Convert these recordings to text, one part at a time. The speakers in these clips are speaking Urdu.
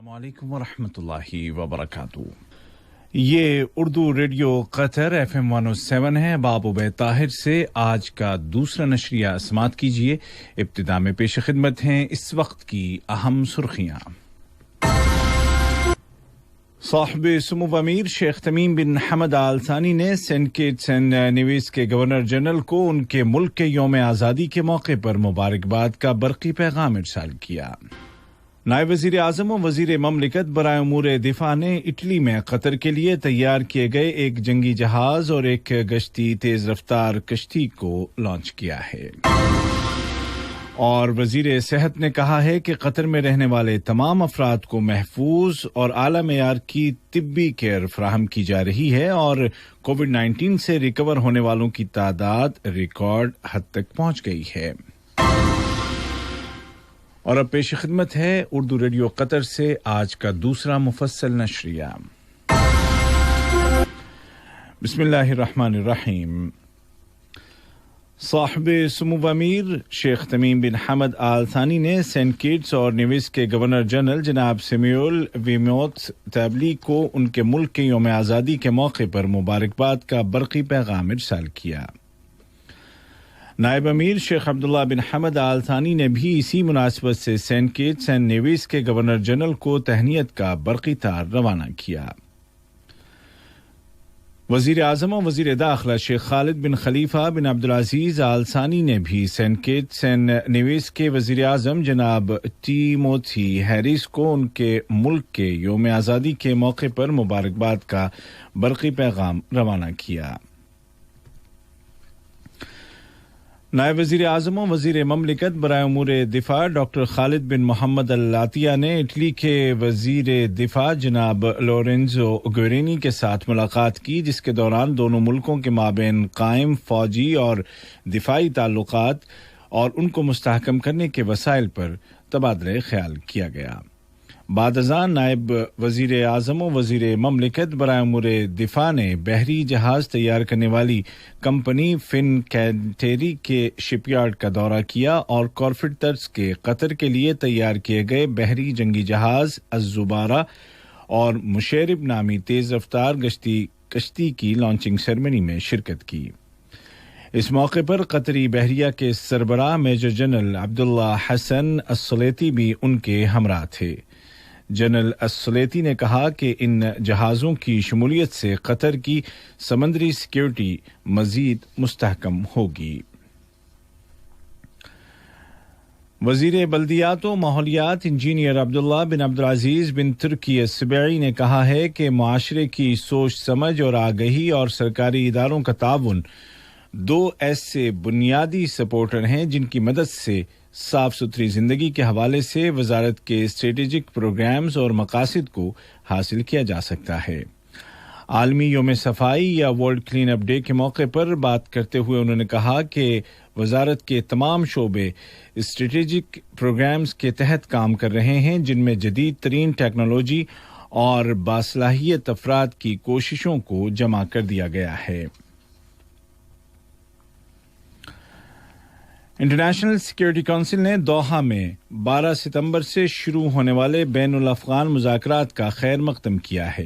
السلام علیکم ورحمۃ اللہ وبرکاتہ. یہ اردو ریڈیو قطر FM 107 ہے. باب عبید طاہر سے آج کا دوسرا نشریہ سماعت کیجیے. ابتدا میں پیش خدمت ہیں اس وقت کی اہم سرخیاں. صاحب سمو امیر شیخ تمیم بن حمد آل ثانی نے سینٹ کٹس اینڈ نیویز کے گورنر جنرل کو ان کے ملک کے یوم آزادی کے موقع پر مبارکباد کا برقی پیغام ارسال کیا. نائب وزیر اعظم و وزیر مملکت برائے امور دفاع نے اٹلی میں قطر کے لیے تیار کیے گئے ایک جنگی جہاز اور ایک گشتی تیز رفتار کشتی کو لانچ کیا ہے. اور وزیر صحت نے کہا ہے کہ قطر میں رہنے والے تمام افراد کو محفوظ اور اعلی معیار کی طبی کیئر فراہم کی جا رہی ہے اور کووڈ-19 سے ریکور ہونے والوں کی تعداد ریکارڈ حد تک پہنچ گئی ہے. اور اب پیش خدمت ہے اردو ریڈیو قطر سے آج کا دوسرا مفصل نشریہ. بسم اللہ الرحمن الرحیم. صاحب سمو امیر شیخ تمیم بن حمد آل ثانی نے سینٹ کٹس اور نیویز کے گورنر جنرل جناب سیمیول ویموتس تابلی کو ان کے ملک کے یوم آزادی کے موقع پر مبارکباد کا برقی پیغام ارسال کیا. نائب امیر شیخ عبداللہ بن حمد آل ثانی نے بھی اسی مناسبت سے سینٹ کٹس اینڈ نیویز کے گورنر جنرل کو تہنیت کا برقی تار روانہ کیا. وزیر اعظم و وزیر داخلہ شیخ خالد بن خلیفہ بن عبدالعزیز آل ثانی نے بھی سینٹ کٹس اینڈ نیویز کے وزیر اعظم جناب ٹیموتھی ہیریس کو ان کے ملک کے یوم آزادی کے موقع پر مبارکباد کا برقی پیغام روانہ کیا. نائب وزیر اعظم و وزیر مملکت برائے امور دفاع ڈاکٹر خالد بن محمد العطیہ نے اٹلی کے وزیر دفاع جناب لورینزو گورینی کے ساتھ ملاقات کی، جس کے دوران دونوں ملکوں کے مابین قائم فوجی اور دفاعی تعلقات اور ان کو مستحکم کرنے کے وسائل پر تبادلہ خیال کیا گیا. بعد ازاں نائب وزیر اعظم و وزیر مملکت برائے امور دفاع نے بحری جہاز تیار کرنے والی کمپنی فن کینٹیری کے شپ یارڈ کا دورہ کیا اور کارفٹ طرز کے قطر کے لیے تیار کیے گئے بحری جنگی جہاز الزبارہ اور مشیرب نامی تیز رفتار کشتی کی لانچنگ سیرمنی میں شرکت کی. اس موقع پر قطری بحریہ کے سربراہ میجر جنرل عبداللہ حسن السلیتی بھی ان کے ہمراہ تھے. جنرل السلیتی نے کہا کہ ان جہازوں کی شمولیت سے قطر کی سمندری سیکیورٹی مزید مستحکم ہوگی. وزیر بلدیات و ماحولیات انجینئر عبداللہ بن عبدالعزیز بن ترکی السبیعی نے کہا ہے کہ معاشرے کی سوچ سمجھ اور آگہی اور سرکاری اداروں کا تعاون دو ایسے بنیادی سپورٹر ہیں جن کی مدد سے صاف ستھری زندگی کے حوالے سے وزارت کے اسٹریٹجک پروگرامز اور مقاصد کو حاصل کیا جا سکتا ہے. عالمی یوم صفائی یا ورلڈ کلین اپ ڈے کے موقع پر بات کرتے ہوئے انہوں نے کہا کہ وزارت کے تمام شعبے اسٹریٹجک پروگرامز کے تحت کام کر رہے ہیں، جن میں جدید ترین ٹیکنالوجی اور باصلاحیت افراد کی کوششوں کو جمع کر دیا گیا ہے. انٹرنیشنل سیکیورٹی کونسل نے دوحہ میں 12 ستمبر سے شروع ہونے والے بین الافغان مذاکرات کا خیر مقدم کیا ہے.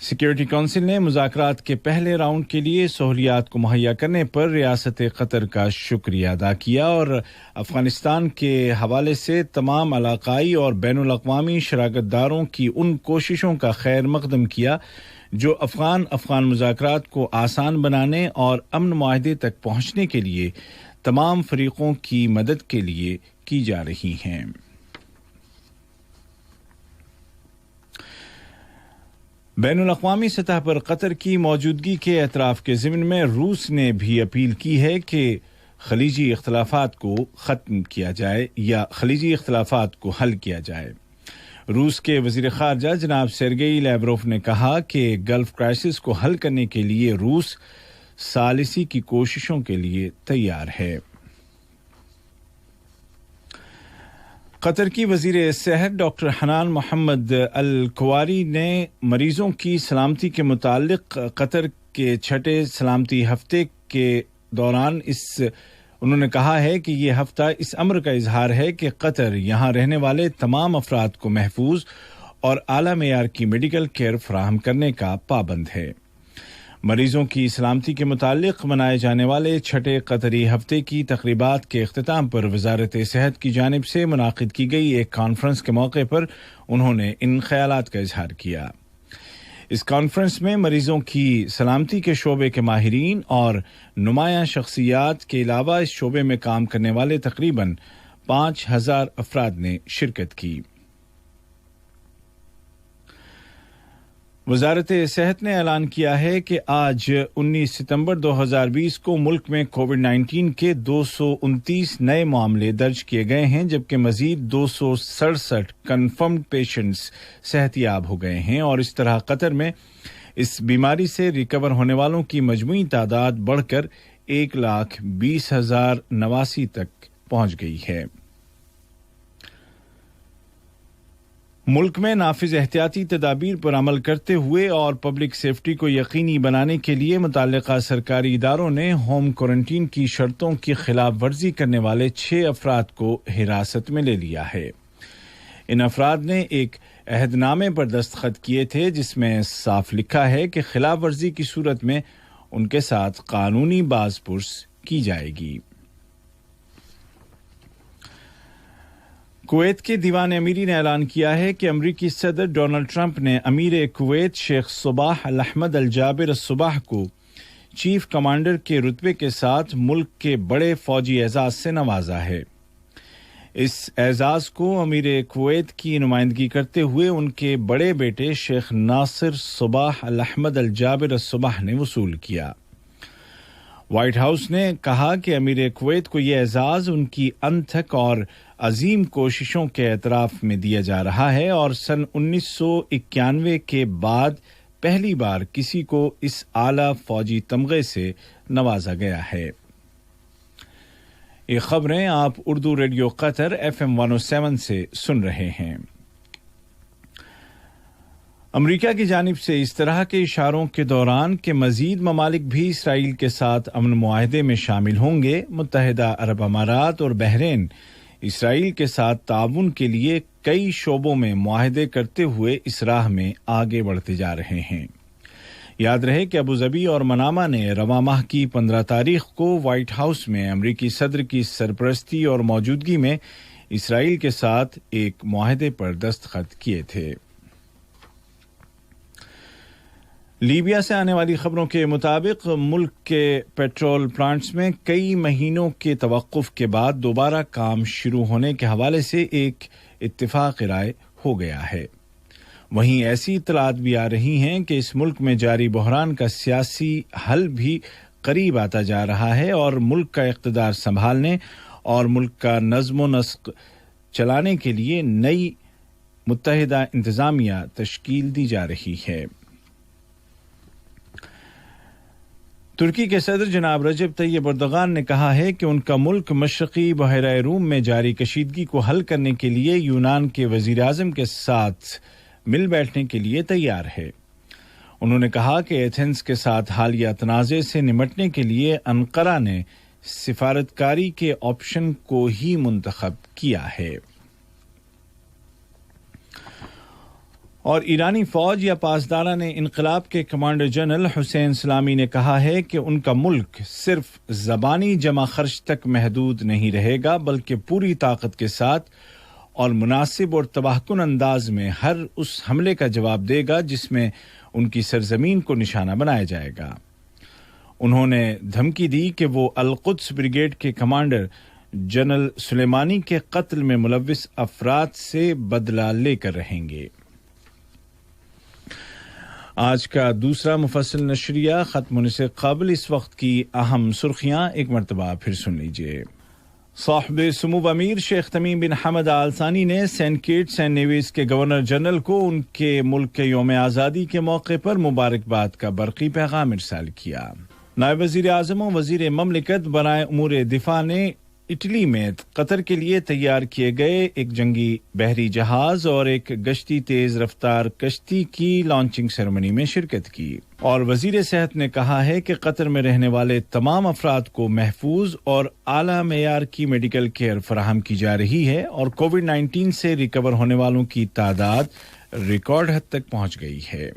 سیکیورٹی کونسل نے مذاکرات کے پہلے راؤنڈ کے لیے سہولیات کو مہیا کرنے پر ریاست قطر کا شکریہ ادا کیا اور افغانستان کے حوالے سے تمام علاقائی اور بین الاقوامی شراکت داروں کی ان کوششوں کا خیر مقدم کیا جو افغان مذاکرات کو آسان بنانے اور امن معاہدے تک پہنچنے کے لیے تمام فریقوں کی مدد کے لیے کی جا رہی ہیں. بین الاقوامی سطح پر قطر کی موجودگی کے اعتراف کے ضمن میں روس نے بھی اپیل کی ہے کہ خلیجی اختلافات کو ختم کیا جائے یا خلیجی اختلافات کو حل کیا جائے. روس کے وزیر خارجہ جناب سرگئی لیوروف نے کہا کہ گلف کرائسس کو حل کرنے کے لیے روس ثالثی کی کوششوں کے لیے تیار ہے. قطر کی وزیر صحت ڈاکٹر حنان محمد الکواری نے مریضوں کی سلامتی کے متعلق قطر کے چھٹے سلامتی ہفتے کے دوران اس انہوں نے کہا ہے کہ یہ ہفتہ اس امر کا اظہار ہے کہ قطر یہاں رہنے والے تمام افراد کو محفوظ اور اعلیٰ معیار کی میڈیکل کیئر فراہم کرنے کا پابند ہے۔ مریضوں کی سلامتی کے متعلق منائے جانے والے چھٹے قطری ہفتے کی تقریبات کے اختتام پر وزارت صحت کی جانب سے منعقد کی گئی ایک کانفرنس کے موقع پر انہوں نے ان خیالات کا اظہار کیا۔ اس کانفرنس میں مریضوں کی سلامتی کے شعبے کے ماہرین اور نمایاں شخصیات کے علاوہ اس شعبے میں کام کرنے والے تقریباً 5000 افراد نے شرکت کی۔ وزارت صحت نے اعلان کیا ہے کہ آج 19 ستمبر 2020 کو ملک میں کووڈ-19 کے 229 نئے معاملے درج کیے گئے ہیں، جبکہ مزید 267 کنفرمڈ پیشنٹس صحت یاب ہو گئے ہیں، اور اس طرح قطر میں اس بیماری سے ریکور ہونے والوں کی مجموعی تعداد بڑھ کر 1,20,089 تک پہنچ گئی ہے۔ ملک میں نافذ احتیاطی تدابیر پر عمل کرتے ہوئے اور پبلک سیفٹی کو یقینی بنانے کے لیے متعلقہ سرکاری اداروں نے ہوم کوارنٹین کی شرطوں کی خلاف ورزی کرنے والے 6 افراد کو حراست میں لے لیا ہے۔ ان افراد نے ایک عہد نامے پر دستخط کیے تھے جس میں صاف لکھا ہے کہ خلاف ورزی کی صورت میں ان کے ساتھ قانونی باز پرس کی جائے گی۔ کویت کے دیوان امیری نے اعلان کیا ہے کہ امریکی صدر ڈونلڈ ٹرمپ نے امیر کویت شیخ صباح الحمد الجابر الصباح کو چیف کمانڈر کے رتبے کے ساتھ ملک کے بڑے فوجی اعزاز سے نوازا ہے۔ اس اعزاز کو امیر کویت کی نمائندگی کرتے ہوئے ان کے بڑے بیٹے شیخ ناصر صباح الحمد الجابر الصباح نے وصول کیا۔ وائٹ ہاؤس نے کہا کہ امیر کویت کو یہ اعزاز ان کی انتھک اور عظیم کوششوں کے اعتراف میں دیا جا رہا ہے، اور سن 1991 کے بعد پہلی بار کسی کو اس اعلیٰ فوجی تمغے سے نوازا گیا ہے۔ یہ خبریں آپ اردو ریڈیو قطر FM 107 سے سن رہے ہیں۔ امریکہ کی جانب سے اس طرح کے اشاروں کے دوران کہ مزید ممالک بھی اسرائیل کے ساتھ امن معاہدے میں شامل ہوں گے، متحدہ عرب امارات اور بحرین اسرائیل کے ساتھ تعاون کے لیے کئی شعبوں میں معاہدے کرتے ہوئے اس راہ میں آگے بڑھتے جا رہے ہیں۔ یاد رہے کہ ابوظبی اور منامہ نے رواں ماہ کی 15 تاریخ کو وائٹ ہاؤس میں امریکی صدر کی سرپرستی اور موجودگی میں اسرائیل کے ساتھ ایک معاہدے پر دستخط کیے تھے۔ لیبیا سے آنے والی خبروں کے مطابق ملک کے پیٹرول پلانٹس میں کئی مہینوں کے توقف کے بعد دوبارہ کام شروع ہونے کے حوالے سے ایک اتفاق رائے ہو گیا ہے۔ وہیں ایسی اطلاعات بھی آ رہی ہیں کہ اس ملک میں جاری بحران کا سیاسی حل بھی قریب آتا جا رہا ہے، اور ملک کا اقتدار سنبھالنے اور ملک کا نظم و نسق چلانے کے لیے نئی متحدہ انتظامیہ تشکیل دی جا رہی ہے۔ ترکی کے صدر جناب رجب طیب اردوغان نے کہا ہے کہ ان کا ملک مشرقی بحیرہ روم میں جاری کشیدگی کو حل کرنے کے لیے یونان کے وزیر اعظم کے ساتھ مل بیٹھنے کے لیے تیار ہے۔ انہوں نے کہا کہ ایتھنز کے ساتھ حالیہ تنازع سے نمٹنے کے لیے انقرہ نے سفارتکاری کے آپشن کو ہی منتخب کیا ہے۔ اور ایرانی فوج یا پاسداران انقلاب کے کمانڈر جنرل حسین سلامی نے کہا ہے کہ ان کا ملک صرف زبانی جمع خرچ تک محدود نہیں رہے گا، بلکہ پوری طاقت کے ساتھ اور مناسب اور تباہ کن انداز میں ہر اس حملے کا جواب دے گا جس میں ان کی سرزمین کو نشانہ بنایا جائے گا۔ انہوں نے دھمکی دی کہ وہ القدس بریگیڈ کے کمانڈر جنرل سلیمانی کے قتل میں ملوث افراد سے بدلہ لے کر رہیں گے۔ آج کا دوسرا مفصل نشریہ ختم ہونے سے قبل اس وقت کی اہم سرخیاں ایک مرتبہ پھر سن لیجیے۔ صاحب سمو امیر شیخ تمیم بن حمد آل ثانی نے سینٹ کیٹس اینڈ نیویز کے گورنر جنرل کو ان کے ملک کے یوم آزادی کے موقع پر مبارکباد کا برقی پیغام ارسال کیا۔ نائب وزیر اعظم و وزیر مملکت برائے امور دفاع نے اٹلی میں قطر کے لیے تیار کیے گئے ایک جنگی بحری جہاز اور ایک گشتی تیز رفتار کشتی کی لانچنگ سیریمنی میں شرکت کی اور وزیر صحت نے کہا ہے کہ قطر میں رہنے والے تمام افراد کو محفوظ اور اعلیٰ معیار کی میڈیکل کیئر فراہم کی جا رہی ہے اور کووڈ-19 سے ریکور ہونے والوں کی تعداد ریکارڈ حد تک پہنچ گئی ہے۔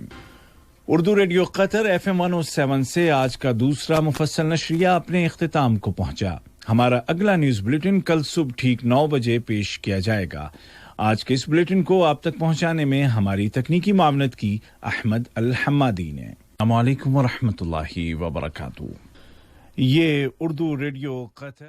اردو ریڈیو قطر FM 107 سے آج کا دوسرا مفصل نشریہ اپنے اختتام کو پہنچا۔ ہمارا اگلا نیوز بلیٹن کل صبح ٹھیک 9 بجے پیش کیا جائے گا۔ آج کے اس بلیٹن کو آپ تک پہنچانے میں ہماری تکنیکی معاونت کی احمد الحمادی نے۔ السلام علیکم ورحمۃ اللہ وبرکاتہ۔ یہ اردو ریڈیو قطر